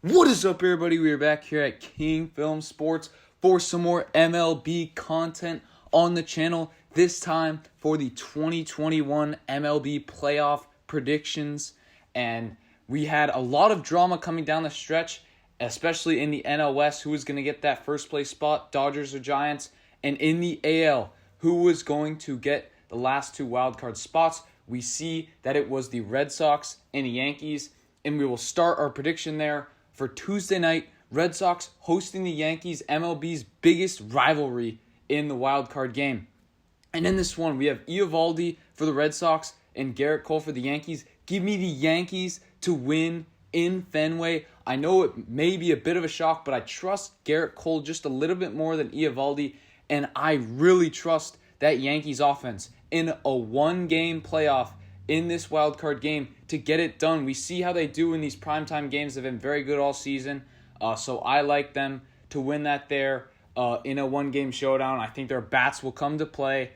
What is up, everybody? We are back here at King Film Sports for some more MLB content on the channel, this time for the 2021 MLB Playoff Predictions. And we had a lot of drama coming down the stretch, especially in the NL West, who was going to get that first place spot, Dodgers or Giants, and in the AL, who was going to get the last two wildcard spots. We see that it was the Red Sox and the Yankees, and we will start our prediction there for Tuesday night. Red Sox hosting the Yankees, MLB's biggest rivalry in the wild card game. And in this one, we have Eovaldi for the Red Sox and Garrett Cole for the Yankees. Give me the Yankees to win in Fenway. I know it may be a bit of a shock, but I trust Garrett Cole just a little bit more than Eovaldi, and I really trust that Yankees offense in a one-game playoff in this wild card game to get it done. We see how they do in these primetime games. They've been very good all season. So I like them to win that there in a one-game showdown. I think their bats will come to play.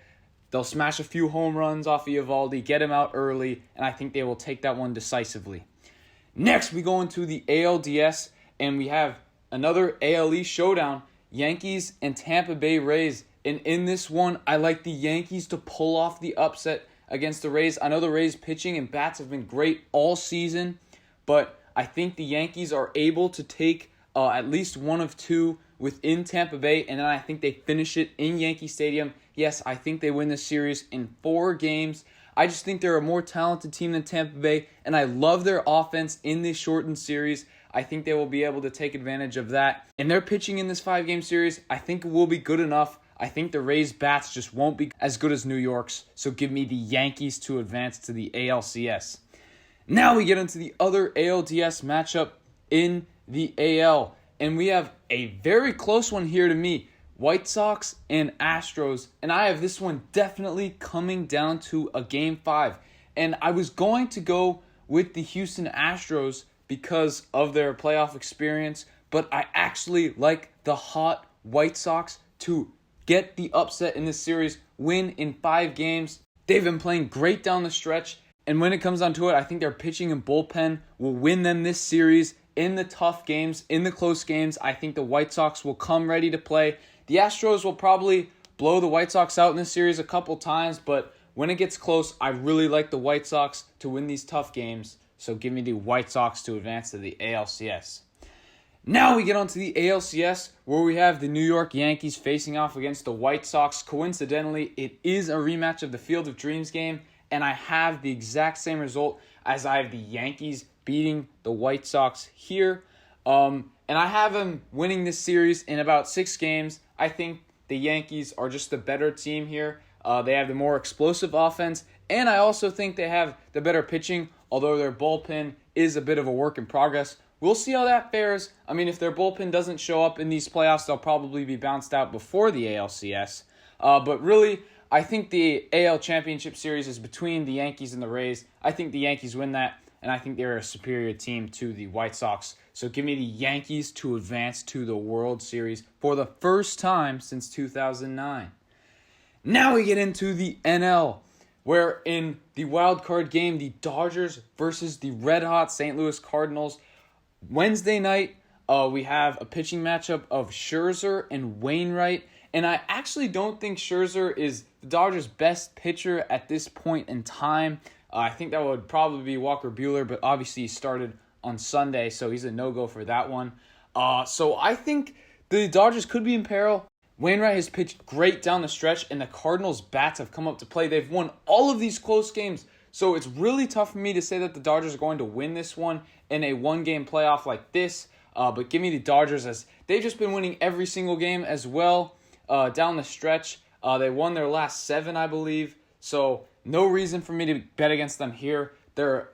They'll smash a few home runs off Eovaldi, get him out early, and I think they will take that one decisively. Next, we go into the ALDS, and we have another AL East showdown, Yankees and Tampa Bay Rays. And in this one, I like the Yankees to pull off the upset against the Rays. I know the Rays pitching and bats have been great all season, but I think the Yankees are able to take at least one of two within Tampa Bay, and then I think they finish it in Yankee Stadium. Yes, I think they win this series in 4 games. I just think they're a more talented team than Tampa Bay, and I love their offense in this shortened series. I think they will be able to take advantage of that. And their pitching in this 5-game series, I think will be good enough. I think the Rays' bats just won't be as good as New York's, so give me the Yankees to advance to the ALCS. Now we get into the other ALDS matchup in the AL, and we have a very close one here to me, White Sox and Astros, and I have this one definitely coming down to a Game 5. And I was going to go with the Houston Astros because of their playoff experience, but I actually like the hot White Sox to get the upset in this series, win in 5 games. They've been playing great down the stretch, and when it comes down to it, I think their pitching and bullpen will win them this series in the tough games, in the close games. I think the White Sox will come ready to play. The Astros will probably blow the White Sox out in this series a couple times, but when it gets close, I really like the White Sox to win these tough games, so give me the White Sox to advance to the ALCS. Now we get on to the ALCS, where we have the New York Yankees facing off against the White Sox. Coincidentally, it is a rematch of the Field of Dreams game, and I have the exact same result as I have the Yankees beating the White Sox here. And I have them winning this series in about 6 games. I think the Yankees are just the better team here. They have the more explosive offense, and I also think they have the better pitching, although their bullpen is a bit of a work in progress. We'll see how that fares. I mean, if their bullpen doesn't show up in these playoffs, they'll probably be bounced out before the ALCS. But really, I think the AL Championship Series is between the Yankees and the Rays. I think the Yankees win that, and I think they're a superior team to the White Sox. So give me the Yankees to advance to the World Series for the first time since 2009. Now we get into the NL, where in the wild card game, the Dodgers versus the red-hot St. Louis Cardinals. Wednesday night, we have a pitching matchup of Scherzer and Wainwright, and I actually don't think Scherzer is the Dodgers' best pitcher at this point in time. I think that would probably be Walker Buehler, but obviously he started on Sunday, so he's a no-go for that one. So I think the Dodgers could be in peril. Wainwright has pitched great down the stretch, and the Cardinals' bats have come up to play. They've won all of these close games. So it's really tough for me to say that the Dodgers are going to win this one in a one-game playoff like this. But give me the Dodgers, as they've just been winning every single game as well down the stretch. They won their last 7, I believe. So no reason for me to bet against them here. They're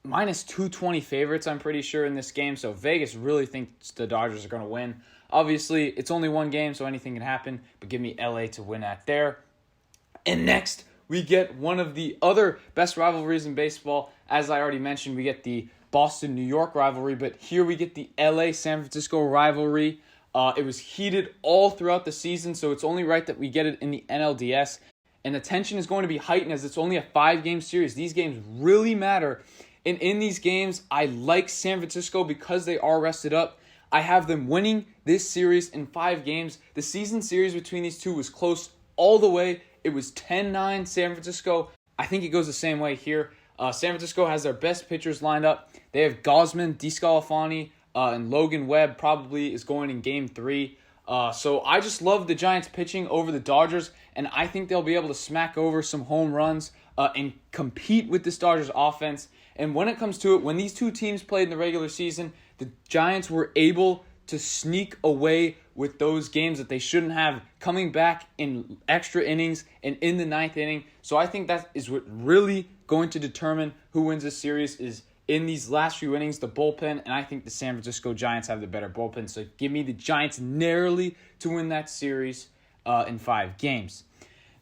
minus 220 favorites, I'm pretty sure, in this game. So Vegas really thinks the Dodgers are going to win. Obviously, it's only one game, so anything can happen. But give me LA to win that there. And next, we get one of the other best rivalries in baseball. As I already mentioned, we get the Boston-New York rivalry, but here we get the LA-San Francisco rivalry. It was heated all throughout the season, so it's only right that we get it in the NLDS. And the tension is going to be heightened as it's only a 5-game series. These games really matter And in these games, I like San Francisco because they are rested up. I have them winning this series in 5 games. The season series between these two was close all the way. It was 10-9 San Francisco. I think it goes the same way here. San Francisco has their best pitchers lined up. They have Gausman, DeSclafani, and Logan Webb probably is going in Game 3. So I just love the Giants pitching over the Dodgers, and I think they'll be able to smack over some home runs and compete with this Dodgers offense. And when it comes to it, when these two teams played in the regular season, the Giants were able to sneak away with those games that they shouldn't have, coming back in extra innings and in the 9th inning. So I think that is what really going to determine who wins this series is in these last few innings, the bullpen, and I think the San Francisco Giants have the better bullpen. So give me the Giants narrowly to win that series in 5 games.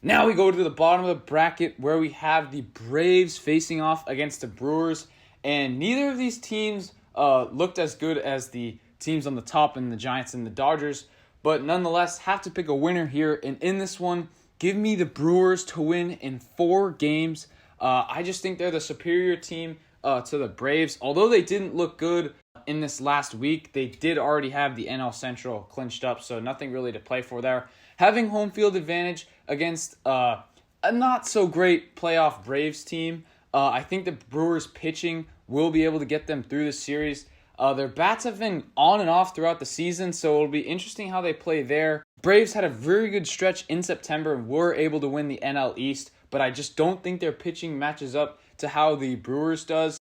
Now we go to the bottom of the bracket where we have the Braves facing off against the Brewers, and neither of these teams looked as good as the teams on the top and the Giants and the Dodgers, but nonetheless have to pick a winner here. And in this one, give me the Brewers to win in 4 games. I just think they're the superior team to the Braves. Although they didn't look good in this last week, they did already have the NL Central clinched up, so nothing really to play for there. Having home field advantage against a not-so-great playoff Braves team, I think the Brewers' pitching will be able to get them through the series. Their bats have been on and off throughout the season, so it'll be interesting how they play there. Braves had a very good stretch in September and were able to win the NL East, but I just don't think their pitching matches up to how the Brewers does.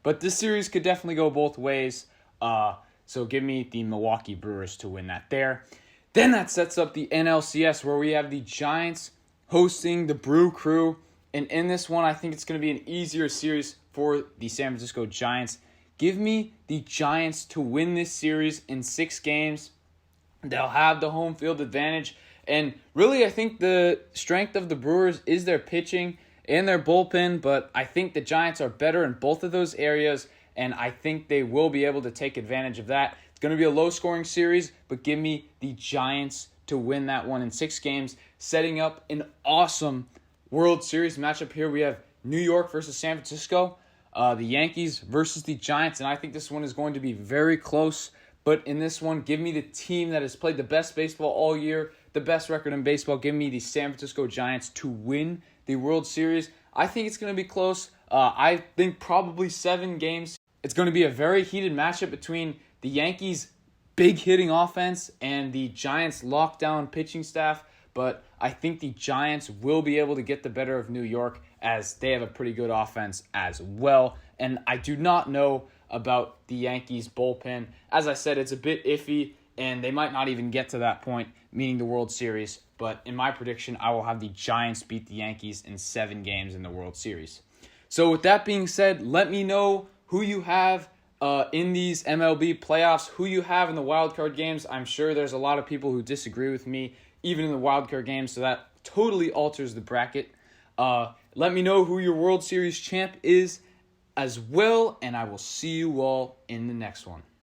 But this series could definitely go both ways, so give me the Milwaukee Brewers to win that there. Then that sets up the NLCS where we have the Giants hosting the Brew Crew. And in this one, I think it's going to be an easier series for the San Francisco Giants. Give me the Giants to win this series in 6 games. They'll have the home field advantage. And really, I think the strength of the Brewers is their pitching and their bullpen. But I think the Giants are better in both of those areas. And I think they will be able to take advantage of that. It's going to be a low-scoring series, but give me the Giants to win that one in 6 games, setting up an awesome World Series matchup here. We have New York versus San Francisco, the Yankees versus the Giants, and I think this one is going to be very close. But in this one, give me the team that has played the best baseball all year, the best record in baseball. Give me the San Francisco Giants to win the World Series. I think it's going to be close. I think probably 7 games. It's going to be a very heated matchup between the Yankees' big hitting offense and the Giants' lockdown pitching staff. But I think the Giants will be able to get the better of New York as they have a pretty good offense as well. And I do not know about the Yankees' bullpen. As I said, it's a bit iffy, and they might not even get to that point, meaning the World Series. But in my prediction, I will have the Giants beat the Yankees in 7 games in the World Series. So with that being said, let me know who you have in these MLB playoffs, who you have in the wildcard games. I'm sure there's a lot of people who disagree with me, even in the wildcard games, so that totally alters the bracket. Let me know who your World Series champ is as well, and I will see you all in the next one.